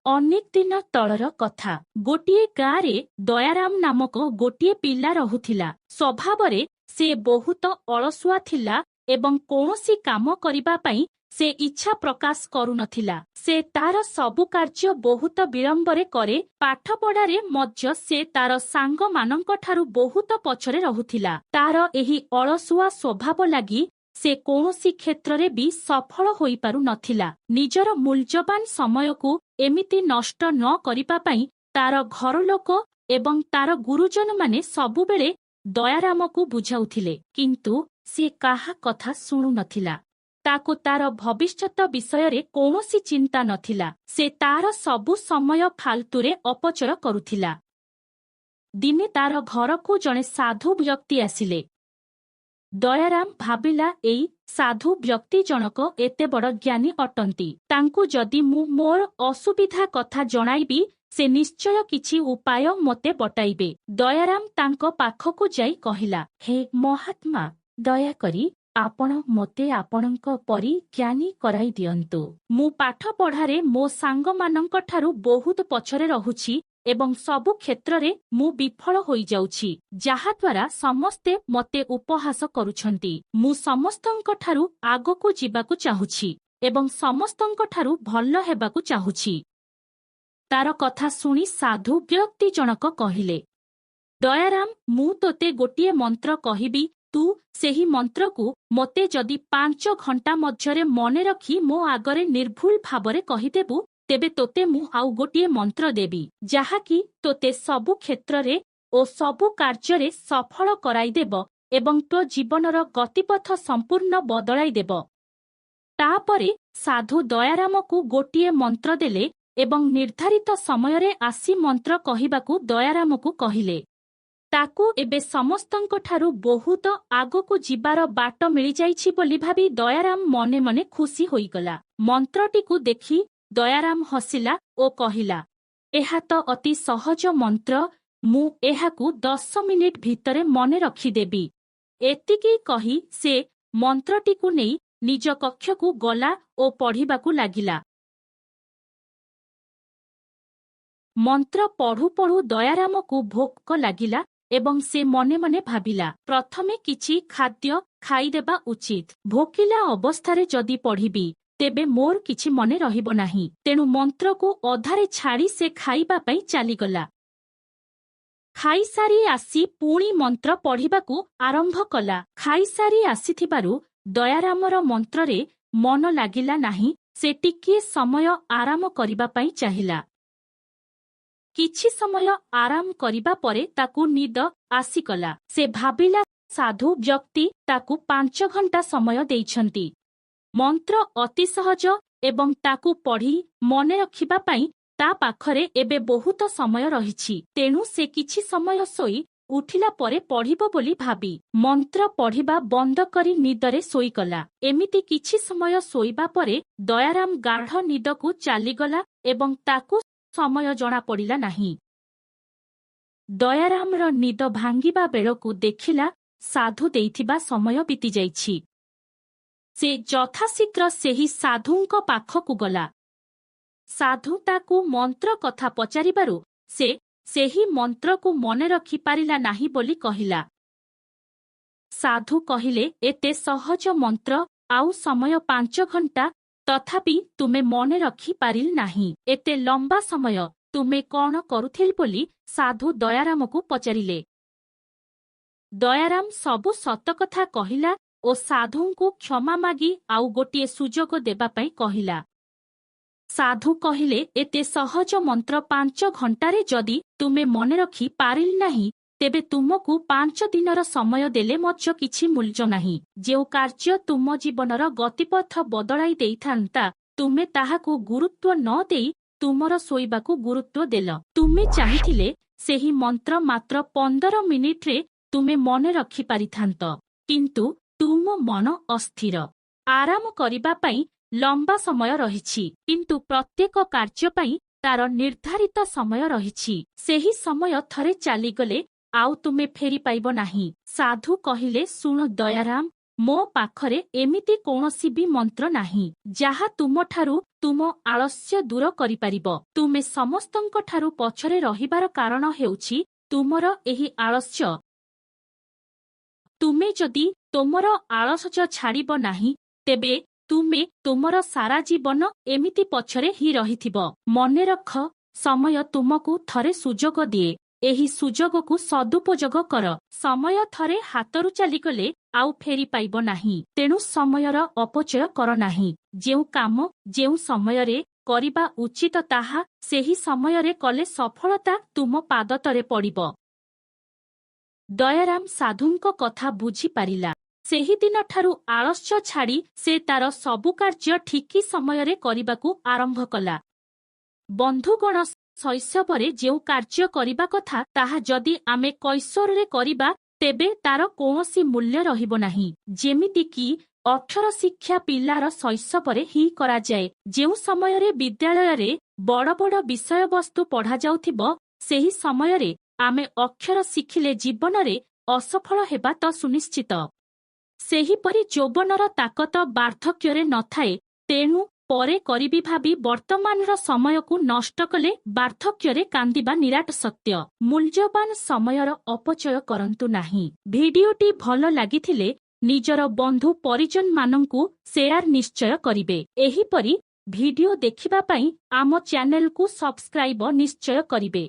ଅନେକ ଦିନ ତଳର କଥା। ଗୋଟିଏ ଗାଁରେ ଦୟାରାମ ନାମକ ଗୋଟିଏ ପିଲା ରହୁଥିଲା। ସ୍ୱଭାବରେ ସେ ବହୁତ ଅଳସୁଆ ଥିଲା ଏବଂ କୌଣସି କାମ କରିବା ପାଇଁ ସେ ଇଚ୍ଛା ପ୍ରକାଶ କରୁନଥିଲା। ସେ ତାର ସବୁ କାର୍ଯ୍ୟ ବହୁତ ବିଳମ୍ବରେ କରେ। ପାଠପଢ଼ାରେ ମଧ୍ୟ ସେ ତାର ସାଙ୍ଗମାନଙ୍କଠାରୁ ବହୁତ ପଛରେ ରହୁଥିଲା। ତାର ଏହି ଅଳସୁଆ ସ୍ୱଭାବ ଲାଗି ସେ କୌଣସି କ୍ଷେତ୍ରରେ ବି ସଫଳ ହୋଇପାରୁ ନଥିଲା। ନିଜର ମୂଲ୍ୟବାନ ସମୟକୁ ଏମିତି ନଷ୍ଟ ନ କରିବା ପାଇଁ ତାର ଘରଲୋକ ଏବଂ ତାର ଗୁରୁଜନମାନେ ସବୁବେଳେ ଦୟାରାମକୁ ବୁଝାଉଥିଲେ, କିନ୍ତୁ ସେ କାହା କଥା ଶୁଣୁନଥିଲା। ତାକୁ ତାର ଭବିଷ୍ୟତ ବିଷୟରେ କୌଣସି ଚିନ୍ତା ନଥିଲା। ସେ ତାର ସବୁ ସମୟ ଫାଲତୁରେ ଅପଚୟ କରୁଥିଲା। ଦିନେ ତାର ଘରକୁ ଜଣେ ସାଧୁ ବ୍ୟକ୍ତି ଆସିଲେ। ଦୟାରାମ ଭାବିଲା, ଏଇ ସାଧୁ ବ୍ୟକ୍ତି ଜଣକ ଏତେ ବଡ଼ ଜ୍ଞାନୀ ଅଟନ୍ତି। ତାଙ୍କୁ ଯଦି ମୁଁ ମୋର ଅସୁବିଧା କଥା ଜଣାଇବି, ସେ ନିଶ୍ଚୟ କିଛି ଉପାୟ ମୋତେ ବଟାଇବେ। ଦୟାରାମ ତାଙ୍କ ପାଖକୁ ଯାଇ କହିଲା, ହେ ମହାତ୍ମା, ଦୟାକରି ଆପଣ ମୋତେ ଆପଣଙ୍କ ପରି ଜ୍ଞାନୀ କରାଇ ଦିଅନ୍ତୁ। ମୁଁ ପାଠପଢ଼ାରେ ମୋ ସାଙ୍ଗମାନଙ୍କଠାରୁ ବହୁତ ପଛରେ ରହୁଛି ଏବଂ ସବୁ କ୍ଷେତ୍ରରେ ମୁଁ ବିଫଳ ହୋଇଯାଉଛି, ଯାହାଦ୍ୱାରା ସମସ୍ତେ ମୋତେ ଉପହାସ କରୁଛନ୍ତି। ମୁଁ ସମସ୍ତଙ୍କଠାରୁ ଆଗକୁ ଯିବାକୁ ଚାହୁଁଛି ଏବଂ ସମସ୍ତଙ୍କଠାରୁ ଭଲ ହେବାକୁ ଚାହୁଁଛି। ତାର କଥା ଶୁଣି ସାଧୁ ବ୍ୟକ୍ତି ଜଣକ କହିଲେ, ଦୟାରାମ, ମୁଁ ତୋତେ ଗୋଟିଏ ମନ୍ତ୍ର କହିବି। ତୁ ସେହି ମନ୍ତ୍ରକୁ ମୋତେ ଯଦି 5 ଘଣ୍ଟା ମଧ୍ୟରେ ମନେ ରଖି ମୋ ଆଗରେ ନିର୍ଭୁଲ ଭାବରେ କହିଦେବୁ, ତେବେ ତୋତେ ମୁଁ ଆଉ ଗୋଟିଏ ମନ୍ତ୍ର ଦେବି, ଯାହାକି ତୋତେ ସବୁ କ୍ଷେତ୍ରରେ ଓ ସବୁ କାର୍ଯ୍ୟରେ ସଫଳ କରାଇଦେବ ଏବଂ ତୋ ଜୀବନର ଗତିପଥ ସମ୍ପୂର୍ଣ୍ଣ ବଦଳାଇ ଦେବ। ତାପରେ ସାଧୁ ଦୟାରାମକୁ ଗୋଟିଏ ମନ୍ତ୍ର ଦେଲେ ଏବଂ ନିର୍ଦ୍ଧାରିତ ସମୟରେ ଆସି ମନ୍ତ୍ର କହିବାକୁ ଦୟାରାମକୁ କହିଲେ। ତାକୁ ଏବେ ସମସ୍ତଙ୍କଠାରୁ ବହୁତ ଆଗକୁ ଯିବାର ବାଟ ମିଳିଯାଇଛି ବୋଲି ଭାବି ଦୟାରାମ ମନେ ମନେ ଖୁସି ହୋଇଗଲା। ମନ୍ତ୍ରଟିକୁ ଦେଖି ଦୟାରାମ ହସିଲା ଓ କହିଲା, ଏହା ତ ଅତି ସହଜ ମନ୍ତ୍ର, ମୁଁ ଏହାକୁ 10 ମିନିଟ୍ ଭିତରେ ମନେ ରଖିଦେବି। ଏତିକି କହି ସେ ମନ୍ତ୍ରଟିକୁ ନେଇ ନିଜ କକ୍ଷକୁ ଗଲା ଓ ପଢ଼ିବାକୁ ଲାଗିଲା। ମନ୍ତ୍ର ପଢ଼ୁ ପଢ଼ୁ ଦୟାରାମକୁ ଭୋକ ଲାଗିଲା ଏବଂ ସେ ମନେ ମନେ ଭାବିଲା, ପ୍ରଥମେ କିଛି ଖାଦ୍ୟ ଖାଇଦେବା ଉଚିତ। ଭୋକିଲା ଅବସ୍ଥାରେ ଯଦି ପଢ଼ିବି, ତେବେ ମୋର କିଛି ମନେ ରହିବ ନାହିଁ। ତେଣୁ ମନ୍ତ୍ରକୁ ଅଧାରେ ଛାଡ଼ି ସେ ଖାଇବା ପାଇଁ ଚାଲିଗଲା। ଖାଇସାରି ଆସି ପୁଣି ମନ୍ତ୍ର ପଢ଼ିବାକୁ ଆରମ୍ଭ କଲା। ଖାଇସାରି ଆସିଥିବାରୁ ଦୟାରାମର ମନ୍ତ୍ରରେ ମନ ଲାଗିଲା ନାହିଁ। ସେ ଟିକିଏ ସମୟ ଆରାମ କରିବା ପାଇଁ ଚାହିଁଲା। କିଛି ସମୟ ଆରାମ କରିବା ପରେ ତାକୁ ନିଦ ଆସିଗଲା। ସେ ଭାବିଲା, ସାଧୁ ବ୍ୟକ୍ତି ତାକୁ 5 ଘଣ୍ଟା ସମୟ ଦେଇଛନ୍ତି। ମନ୍ତ୍ର ଅତି ସହଜ ଏବଂ ତାକୁ ପଢ଼ି ମନେ ରଖିବା ପାଇଁ ତା ପାଖରେ ଏବେ ବହୁତ ସମୟ ରହିଛି। ତେଣୁ ସେ କିଛି ସମୟ ଶୋଇ ଉଠିଲା ପରେ ପଢ଼ିବ ବୋଲି ଭାବି ମନ୍ତ୍ର ପଢ଼ିବା ବନ୍ଦ କରି ନିଦରେ ଶୋଇଗଲା। ଏମିତି କିଛି ସମୟ ଶୋଇବା ପରେ ଦୟାରାମ ଗାଢ଼ ନିଦକୁ ଚାଲିଗଲା ଏବଂ ତାକୁ ସମୟ ଜଣାପଡ଼ିଲା ନାହିଁ। ଦୟାରାମର ନିଦ ଭାଙ୍ଗିବା ବେଳକୁ ଦେଖିଲା, ସାଧୁ ଦେଇଥିବା ସମୟ ବିତିଯାଇଛି। ସେ ଯଥାଶୀଘ୍ର ସେହି ସାଧୁଙ୍କ ପାଖକୁ ଗଲା। ସାଧୁ ତାକୁ ମନ୍ତ୍ର କଥା ପଚାରିବାରୁ ସେ ସେହି ମନ୍ତ୍ରକୁ ମନେ ରଖିପାରିଲା ନାହିଁ ବୋଲି କହିଲା। ସାଧୁ କହିଲେ, ଏତେ ସହଜ ମନ୍ତ୍ର, ଆଉ ସମୟ 5 ଘଣ୍ଟା, ତଥାପି ତୁମେ ମନେ ରଖିପାରିଲ ନାହିଁ। ଏତେ ଲମ୍ବା ସମୟ ତୁମେ କ'ଣ କରୁଥିଲ ବୋଲି ସାଧୁ ଦୟାରାମକୁ ପଚାରିଲେ। ଦୟାରାମ ସବୁ ସତକଥା କହିଲା ଓ ସାଧୁଙ୍କୁ କ୍ଷମା ମାଗି ଆଉ ଗୋଟିଏ ସୁଯୋଗ ଦେବା ପାଇଁ କହିଲା। ସାଧୁ କହିଲେ, ଏତେ ସହଜ ମନ୍ତ୍ର 5 ଘଣ୍ଟାରେ ଯଦି ତୁମେ ମନେ ରଖି ପାରିଲ ନାହିଁ, ତେବେ ତୁମକୁ 5 ଦିନର ସମୟ ଦେଲେ ମଧ୍ୟ କିଛି ମୂଲ୍ୟ ନାହିଁ। ଯେଉଁ କାର୍ଯ୍ୟ ତୁମ ଜୀବନର ଗତିପଥ ବଦଳାଇ ଦେଇଥାନ୍ତା, ତୁମେ ତାହାକୁ ଗୁରୁତ୍ୱ ନ ଦେଇ ତୁମର ଶୋଇବାକୁ ଗୁରୁତ୍ୱ ଦେଲ। ତୁମେ ଚାହିଁଥିଲେ ସେହି ମନ୍ତ୍ର ମାତ୍ର 15 ମିନିଟ୍ରେ ତୁମେ ମନେ ରଖିପାରିଥାନ୍ତ, କିନ୍ତୁ ତୁମ ମନ ଅସ୍ଥିର। ଆରାମ କରିବା ପାଇଁ ଲମ୍ବା ସମୟ ରହିଛି, କିନ୍ତୁ ପ୍ରତ୍ୟେକ କାର୍ଯ୍ୟ ପାଇଁ ତାର ନିର୍ଦ୍ଧାରିତ ସମୟ ରହିଛି। ସେହି ସମୟ ଥରେ ଚାଲିଗଲେ ଆଉ ତୁମେ ଫେରି ପାଇବ ନାହିଁ। ସାଧୁ କହିଲେ, ଶୁଣ ଦୟାରାମ, ମୋ ପାଖରେ ଏମିତି କୌଣସି ବି ମନ୍ତ୍ର ନାହିଁ ଯାହା ତୁମଠାରୁ ତୁମ ଆଳସ୍ୟ ଦୂର କରିପାରିବ। ତୁମେ ସମସ୍ତଙ୍କଠାରୁ ପଛରେ ରହିବାର କାରଣ ହେଉଛି ତୁମର ଏହି ଆଳସ୍ୟ। ତୁମେ ଯଦି ତୁମର ଆଳସ୍ୟ ଛାଡ଼ିବ ନାହିଁ, ତେବେ ତୁମେ ତୁମର ସାରା ଜୀବନ ଏମିତି ପଛରେ ହିଁ ରହିଥିବ। ମନେ ରଖ, ସମୟ ତୁମକୁ ଥରେ ସୁଯୋଗ ଦିଏ। ଏହି ସୁଯୋଗକୁ ସଦୁପଯୋଗ କର। ସମୟ ଥରେ ହାତରୁ ଚାଲିଗଲେ ଆଉ ଫେରି ପାଇବ ନାହିଁ। ତେଣୁ ସମୟର ଅପଚୟ କର ନାହିଁ। ଯେଉଁ କାମ ଯେଉଁ ସମୟରେ କରିବା ଉଚିତ ତାହା ସେହି ସମୟରେ କଲେ ସଫଳତା ତୁମ ପାଦ ତଳେ ପଡ଼ିବ। ଦୟାରାମ ସାଧୁଙ୍କ କଥା ବୁଝିପାରିଲା। ସେହିଦିନଠାରୁ ଆଳସ୍ୟ ଛାଡ଼ି ସେ ତାର ସବୁ କାର୍ଯ୍ୟ ଠିକି ସମୟରେ କରିବାକୁ ଆରମ୍ଭ କଲା। ବନ୍ଧୁଗଣ, ଶୈଶବରେ ଯେଉଁ କାର୍ଯ୍ୟ କରିବା କଥା ତାହା ଯଦି ଆମେ କୈଶୋରରେ କରିବା ତେବେ ତାର କୌଣସି ମୂଲ୍ୟ ରହିବ ନାହିଁ। ଯେମିତିକି ଅକ୍ଷର ଶିକ୍ଷା ପିଲାର ଶୈଶବରେ ହିଁ କରାଯାଏ। ଯେଉଁ ସମୟରେ ବିଦ୍ୟାଳୟରେ ବଡ଼ ବଡ଼ ବିଷୟବସ୍ତୁ ପଢ଼ାଯାଉଥିବ, ସେହି ସମୟରେ ଆମେ ଅକ୍ଷର ଶିଖିଲେ ଜୀବନରେ ଅସଫଳ ହେବା ତ ସୁନିଶ୍ଚିତ। ସେହିପରି ଯୌବନର ତାକତ ବାର୍ଦ୍ଧକ୍ୟରେ ନଥାଏ। ତେଣୁ ପରେ କରିବି ଭାବି ବର୍ତ୍ତମାନର ସମୟକୁ ନଷ୍ଟ କଲେ ବାର୍ଦ୍ଧକ୍ୟରେ କାନ୍ଦିବା ନିରାଟ ସତ୍ୟ। ମୂଲ୍ୟବାନ ସମୟର ଅପଚୟ କରନ୍ତୁ ନାହିଁ। ଭିଡିଓଟି ଭଲ ଲାଗିଥିଲେ ନିଜର ବନ୍ଧୁ ପରିଜନମାନଙ୍କୁ ସେୟାର ନିଶ୍ଚୟ କରିବେ। ଏହିପରି ଭିଡିଓ ଦେଖିବା ପାଇଁ ଆମ ଚ୍ୟାନେଲକୁ ସବସ୍କ୍ରାଇବ ନିଶ୍ଚୟ କରିବେ।